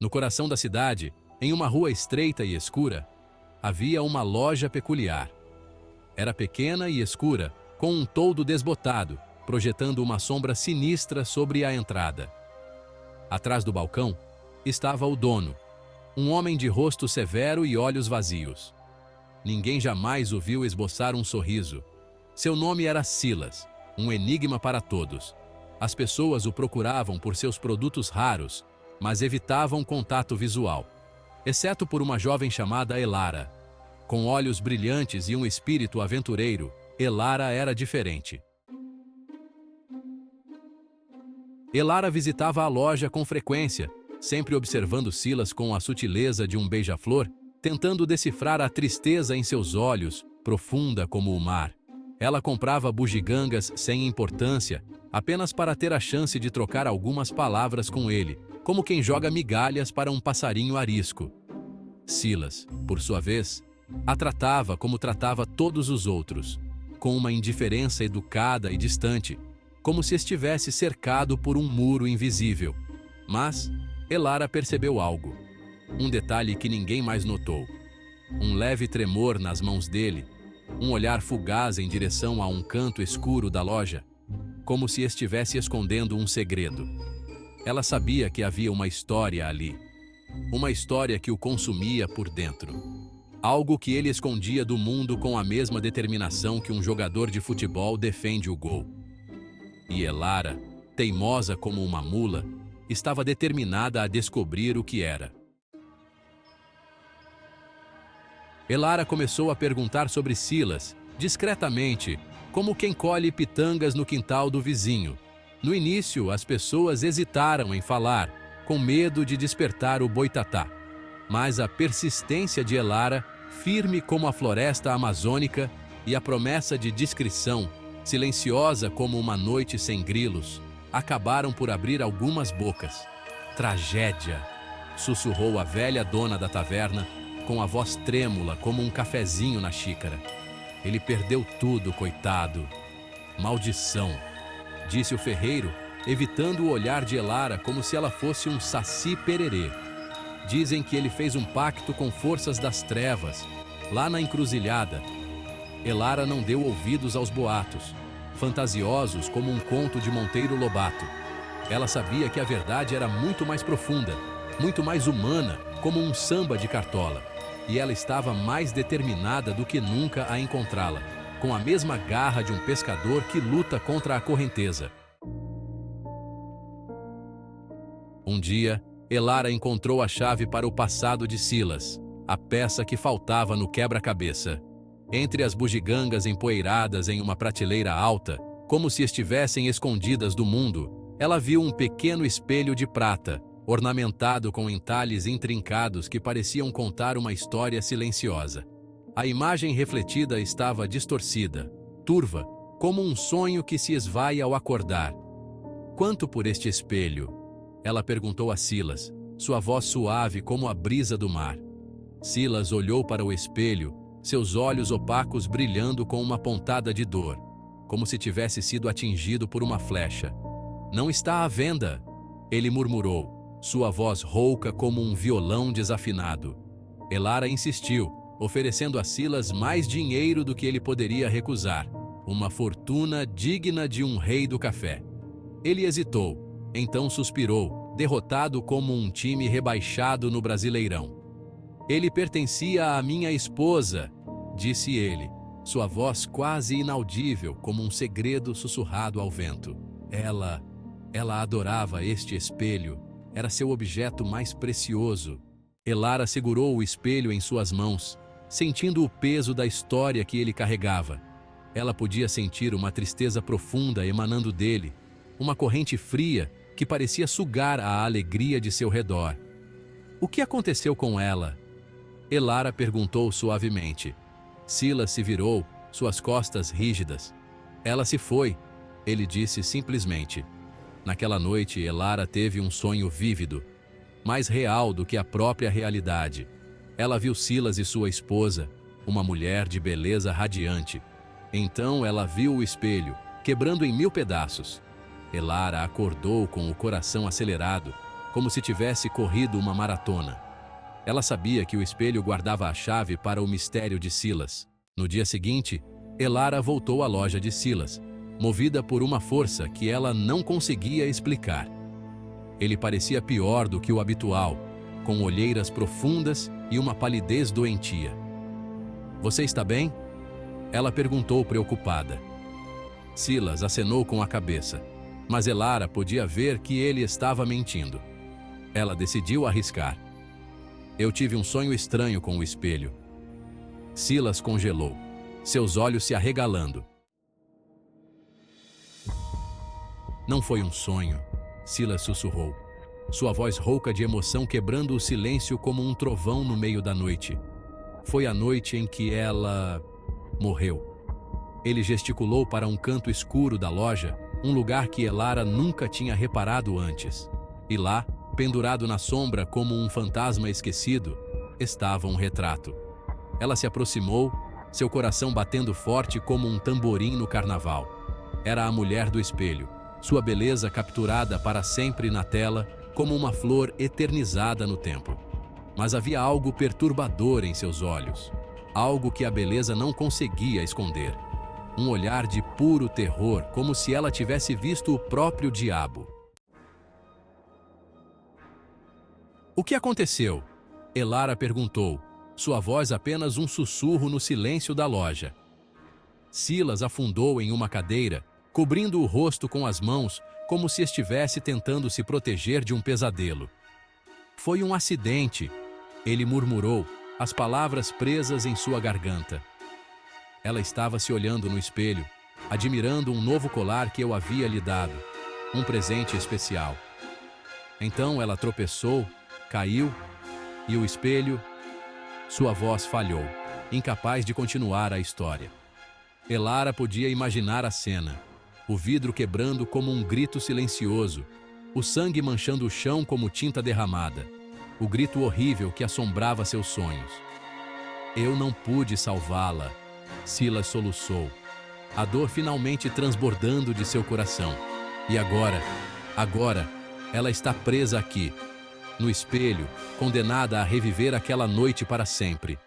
No coração da cidade, em uma rua estreita e escura, havia uma loja peculiar. Era pequena e escura, com um toldo desbotado, projetando uma sombra sinistra sobre a entrada. Atrás do balcão estava o dono, um homem de rosto severo e olhos vazios. Ninguém jamais o viu esboçar um sorriso. Seu nome era Silas, um enigma para todos. As pessoas o procuravam por seus produtos raros, mas evitavam contato visual, exceto por uma jovem chamada Elara. Com olhos brilhantes e um espírito aventureiro, Elara era diferente. Elara visitava a loja com frequência, sempre observando Silas com a sutileza de um beija-flor, tentando decifrar a tristeza em seus olhos, profunda como o mar. Ela comprava bugigangas sem importância, apenas para ter a chance de trocar algumas palavras com ele, como quem joga migalhas para um passarinho arisco. Silas, por sua vez, a tratava como tratava todos os outros, com uma indiferença educada e distante, como se estivesse cercado por um muro invisível. Mas Elara percebeu algo, um detalhe que ninguém mais notou. Um leve tremor nas mãos dele, um olhar fugaz em direção a um canto escuro da loja, como se estivesse escondendo um segredo. Ela sabia que havia uma história ali, uma história que o consumia por dentro. Algo que ele escondia do mundo com a mesma determinação que um jogador de futebol defende o gol. E Elara, teimosa como uma mula, estava determinada a descobrir o que era. Elara começou a perguntar sobre Silas, discretamente, como quem colhe pitangas no quintal do vizinho. No início, as pessoas hesitaram em falar, com medo de despertar o boitatá. Mas a persistência de Elara, firme como a floresta amazônica, e a promessa de discrição, silenciosa como uma noite sem grilos, acabaram por abrir algumas bocas. Tragédia! Sussurrou a velha dona da taverna, com a voz trêmula como um cafezinho na xícara. Ele perdeu tudo, coitado. Maldição! Disse o ferreiro, evitando o olhar de Elara como se ela fosse um saci pererê. Dizem que ele fez um pacto com forças das trevas, lá na encruzilhada. Elara não deu ouvidos aos boatos, fantasiosos como um conto de Monteiro Lobato. Ela sabia que a verdade era muito mais profunda, muito mais humana, como um samba de cartola. E ela estava mais determinada do que nunca a encontrá-la, com a mesma garra de um pescador que luta contra a correnteza. Um dia, Elara encontrou a chave para o passado de Silas, a peça que faltava no quebra-cabeça. Entre as bugigangas empoeiradas em uma prateleira alta, como se estivessem escondidas do mundo, ela viu um pequeno espelho de prata, ornamentado com entalhes intrincados que pareciam contar uma história silenciosa. A imagem refletida estava distorcida, turva, como um sonho que se esvai ao acordar. "Quanto por este espelho?" ela perguntou a Silas, sua voz suave como a brisa do mar. Silas olhou para o espelho, seus olhos opacos brilhando com uma pontada de dor, como se tivesse sido atingido por uma flecha. "Não está à venda", ele murmurou, sua voz rouca como um violão desafinado. Elara insistiu, oferecendo a Silas mais dinheiro do que ele poderia recusar, uma fortuna digna de um rei do café. Ele hesitou, então suspirou, derrotado como um time rebaixado no Brasileirão. "Ele pertencia à minha esposa", disse ele, sua voz quase inaudível como um segredo sussurrado ao vento. Ela adorava este espelho, era seu objeto mais precioso. Elara segurou o espelho em suas mãos, sentindo o peso da história que ele carregava. Ela podia sentir uma tristeza profunda emanando dele, uma corrente fria que parecia sugar a alegria de seu redor. "O que aconteceu com ela?" Elara perguntou suavemente. Silas se virou, suas costas rígidas. "Ela se foi", ele disse simplesmente. Naquela noite, Elara teve um sonho vívido, mais real do que a própria realidade. Ela viu Silas e sua esposa, uma mulher de beleza radiante. Então ela viu o espelho, quebrando em 1000 pedaços. Elara acordou com o coração acelerado, como se tivesse corrido uma maratona. Ela sabia que o espelho guardava a chave para o mistério de Silas. No dia seguinte, Elara voltou à loja de Silas, movida por uma força que ela não conseguia explicar. Ele parecia pior do que o habitual, com olheiras profundas e uma palidez doentia. "Você está bem?" Ela perguntou preocupada. Silas acenou com a cabeça, mas Elara podia ver que ele estava mentindo. Ela decidiu arriscar. "Eu tive um sonho estranho com o espelho." Silas congelou, seus olhos se arregalando. "Não foi um sonho", Silas sussurrou, sua voz rouca de emoção quebrando o silêncio como um trovão no meio da noite. "Foi a noite em que ela morreu." Ele gesticulou para um canto escuro da loja, um lugar que Elara nunca tinha reparado antes. E lá, pendurado na sombra como um fantasma esquecido, estava um retrato. Ela se aproximou, seu coração batendo forte como um tamborim no carnaval. Era a mulher do espelho, sua beleza capturada para sempre na tela, como uma flor eternizada no tempo. Mas havia algo perturbador em seus olhos, algo que a beleza não conseguia esconder. Um olhar de puro terror, como se ela tivesse visto o próprio diabo. "O que aconteceu?" Elara perguntou, sua voz apenas um sussurro no silêncio da loja. Silas afundou em uma cadeira, cobrindo o rosto com as mãos, como se estivesse tentando se proteger de um pesadelo. "Foi um acidente", ele murmurou, as palavras presas em sua garganta. Ela estava se olhando no espelho, admirando um novo colar que eu havia lhe dado, um presente especial. Então ela tropeçou, caiu, e o espelho... Sua voz falhou, incapaz de continuar a história. Elara podia imaginar a cena, o vidro quebrando como um grito silencioso, o sangue manchando o chão como tinta derramada, o grito horrível que assombrava seus sonhos. "Eu não pude salvá-la", Silas soluçou, a dor finalmente transbordando de seu coração. "E agora, ela está presa aqui, no espelho, condenada a reviver aquela noite para sempre."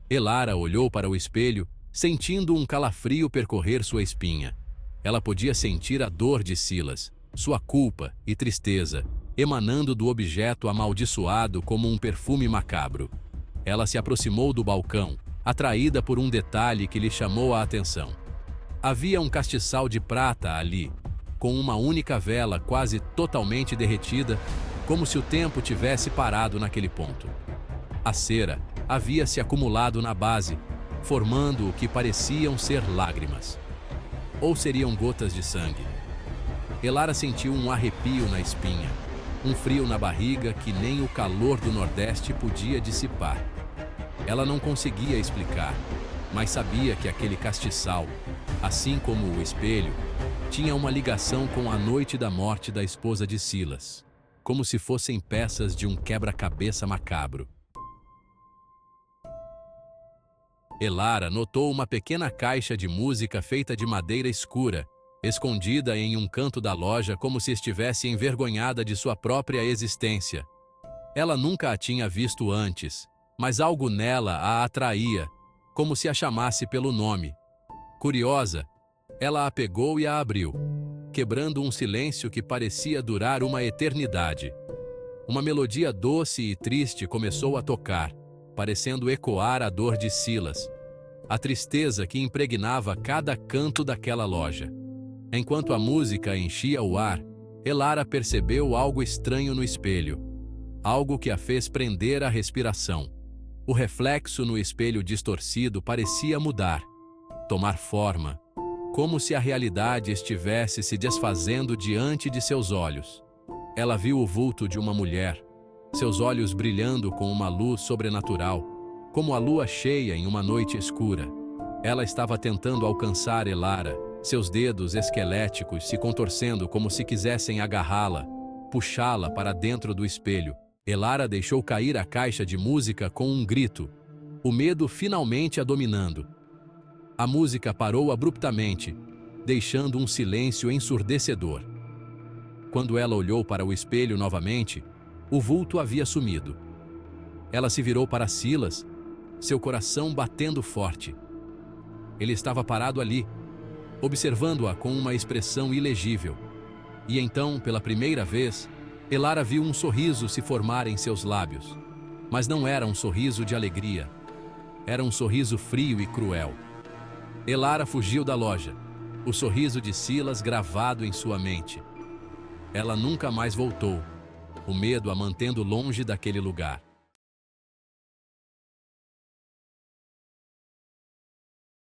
Elara olhou para o espelho, sentindo um calafrio percorrer sua espinha. Ela podia sentir a dor de Silas, sua culpa e tristeza, emanando do objeto amaldiçoado como um perfume macabro. Ela se aproximou do balcão, atraída por um detalhe que lhe chamou a atenção. Havia um castiçal de prata ali, com uma única vela quase totalmente derretida, como se o tempo tivesse parado naquele ponto. A cera havia se acumulado na base, formando o que pareciam ser lágrimas. Ou seriam gotas de sangue? Elara sentiu um arrepio na espinha, um frio na barriga que nem o calor do Nordeste podia dissipar. Ela não conseguia explicar, mas sabia que aquele castiçal, assim como o espelho, tinha uma ligação com a noite da morte da esposa de Silas, como se fossem peças de um quebra-cabeça macabro. Elara notou uma pequena caixa de música feita de madeira escura, escondida em um canto da loja como se estivesse envergonhada de sua própria existência. Ela nunca a tinha visto antes, mas algo nela a atraía, como se a chamasse pelo nome. Curiosa, ela a pegou e a abriu, quebrando um silêncio que parecia durar uma eternidade. Uma melodia doce e triste começou a tocar, parecendo ecoar a dor de Silas, a tristeza que impregnava cada canto daquela loja. Enquanto a música enchia o ar, Elara percebeu algo estranho no espelho, algo que a fez prender a respiração. O reflexo no espelho distorcido parecia mudar, tomar forma, como se a realidade estivesse se desfazendo diante de seus olhos. Ela viu o vulto de uma mulher, seus olhos brilhando com uma luz sobrenatural, como a lua cheia em uma noite escura. Ela estava tentando alcançar Elara, seus dedos esqueléticos se contorcendo como se quisessem agarrá-la, puxá-la para dentro do espelho. Elara deixou cair a caixa de música com um grito, o medo finalmente a dominando. A música parou abruptamente, deixando um silêncio ensurdecedor. Quando ela olhou para o espelho novamente, o vulto havia sumido. Ela se virou para Silas, seu coração batendo forte. Ele estava parado ali, observando-a com uma expressão ilegível. E então, pela primeira vez, Elara viu um sorriso se formar em seus lábios. Mas não era um sorriso de alegria. Era um sorriso frio e cruel. Elara fugiu da loja, o sorriso de Silas gravado em sua mente. Ela nunca mais voltou, o medo a mantendo longe daquele lugar.